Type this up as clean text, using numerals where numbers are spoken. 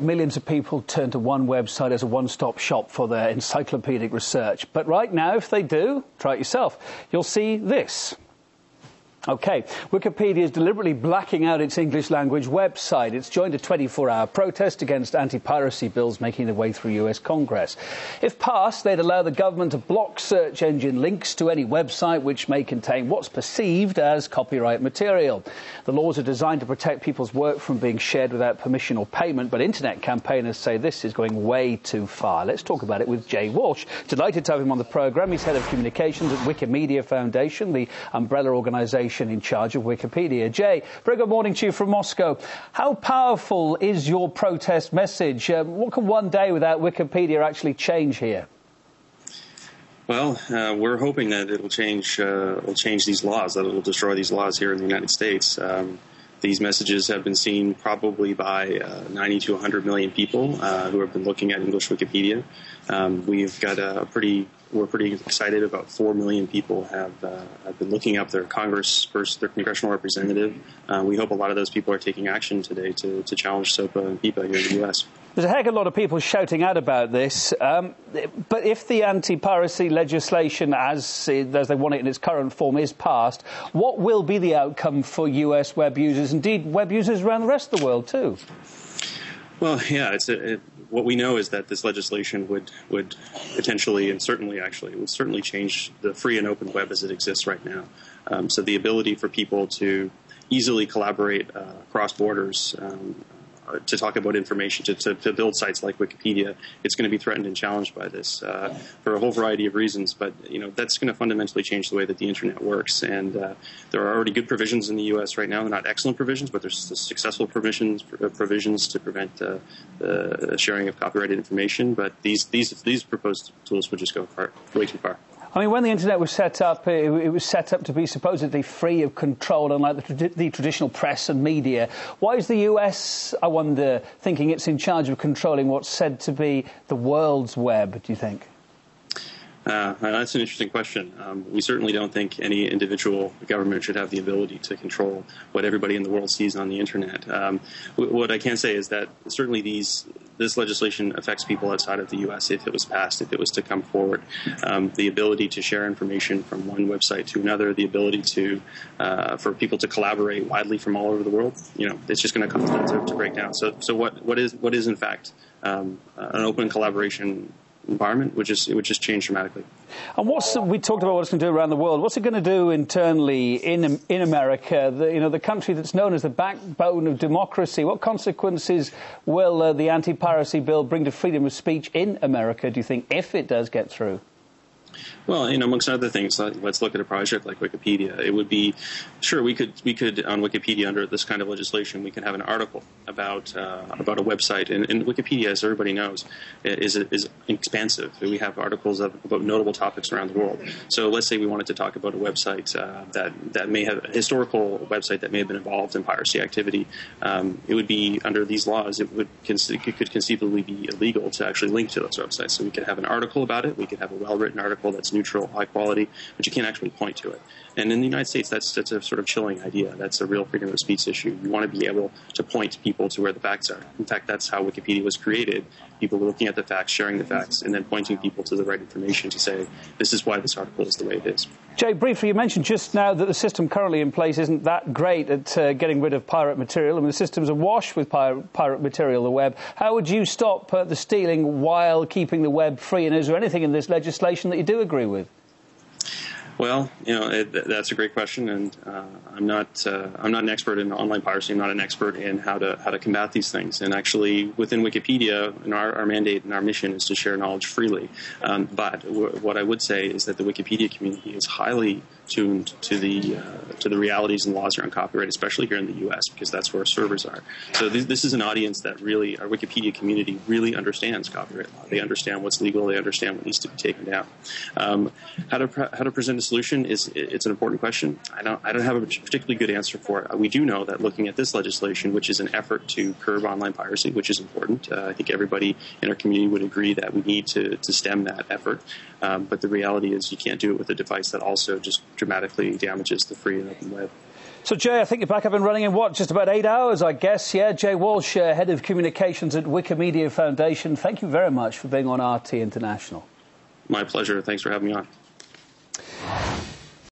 Millions of people turn to one website as a one-stop shop for their encyclopedic research. But right now, if they do, try it yourself, you'll see this. OK, Wikipedia is deliberately blacking out its English language website. It's joined a 24-hour protest against anti-piracy bills making their way through US Congress. If passed, they'd allow the government to block search engine links to any website which may contain what's perceived as copyright material. The laws are designed to protect people's work from being shared without permission or payment, but internet campaigners say this is going way too far. Let's talk about it with Jay Walsh. Delighted to have him on the programme. He's head of communications at Wikimedia Foundation, the umbrella organisation in charge of Wikipedia. Jay, very good morning to you from Moscow. How powerful is your protest message? What can one day without Wikipedia actually change here? Well, we're hoping that it will change these laws, that it will destroy these laws here in the United States. These messages have been seen probably by 90 to 100 million people who have been looking at English Wikipedia. We're pretty excited. About 4 million people have been looking up their congressional representative. We hope a lot of those people are taking action today to challenge SOPA and PIPA here in the U.S. There's a heck of a lot of people shouting out about this. But if the anti-piracy legislation, as they want it in its current form, is passed, what will be the outcome for U.S. web users, indeed web users around the rest of the world too? Well, yeah, what we know is that this legislation would potentially and certainly change the free and open web as it exists right now. So the ability for people to easily collaborate across borders to talk about information, to build sites like Wikipedia, it's going to be threatened and challenged by this for a whole variety of reasons. But that's going to fundamentally change the way that the internet works. And there are already good provisions in the U.S. right now. They're not excellent provisions, but there's successful provisions to prevent the sharing of copyrighted information. But these proposed tools would just go way too far. I mean, when the internet was set up, it was set up to be supposedly free of control, unlike the traditional press and media. Why is the US, I wonder, thinking it's in charge of controlling what's said to be the world's web, do you think? That's an interesting question. We certainly don't think any individual government should have the ability to control what everybody in the world sees on the internet. What I can say is that certainly this legislation affects people outside of the U.S. if it was passed, if it was to come forward. The ability to share information from one website to another, the ability for people to collaborate widely from all over the world, it's just going to cause that to break down. So what is in fact an open collaboration environment would just change dramatically. And we talked about what it's going to do around the world. What's it going to do internally in America, the country that's known as the backbone of democracy? What consequences will the anti-piracy bill bring to freedom of speech in America, do you think, if it does get through? Well, amongst other things, let's look at a project like Wikipedia. It would be, sure, we could on Wikipedia under this kind of legislation, we could have an article about a website. And Wikipedia, as everybody knows, is expansive. We have articles about notable topics around the world. So let's say we wanted to talk about a website that may have a historical website that may have been involved in piracy activity. It would be, under these laws, it could conceivably be illegal to actually link to those websites. So we could have an article about it. We could have a well-written article that's neutral, high quality, but you can't actually point to it. And in the United States, that's a sort of chilling idea. That's a real freedom of speech issue. You want to be able to point people to where the facts are. In fact, that's how Wikipedia was created. People looking at the facts, sharing the facts, and then pointing people to the right information to say, this is why this article is the way it is. Jay, briefly, you mentioned just now that the system currently in place isn't that great at getting rid of pirate material. I mean, the system's awash with pirate material, the web. How would you stop the stealing while keeping the web free? And is there anything in this legislation that you do agree with? Well, that's a great question, and I'm not an expert in online piracy. I'm not an expert in how to combat these things. And actually, within Wikipedia, our mandate and our mission is to share knowledge freely. But what I would say is that the Wikipedia community is highly tuned to the realities and laws around copyright, especially here in the U.S., because that's where our servers are. So this is an audience that really, our Wikipedia community really understands copyright law. They understand what's legal. They understand what needs to be taken down. How to present a solution it's an important question. I don't have a particularly good answer for it. We do know that looking at this legislation, which is an effort to curb online piracy, which is important, I think everybody in our community would agree that we need to stem that effort. But the reality is you can't do it with a device that also just dramatically damages the free and open web. So, Jay, I think you're back up and running in, what, just about 8 hours, I guess, yeah? Jay Walsh, Head of Communications at Wikimedia Foundation, thank you very much for being on RT International. My pleasure. Thanks for having me on.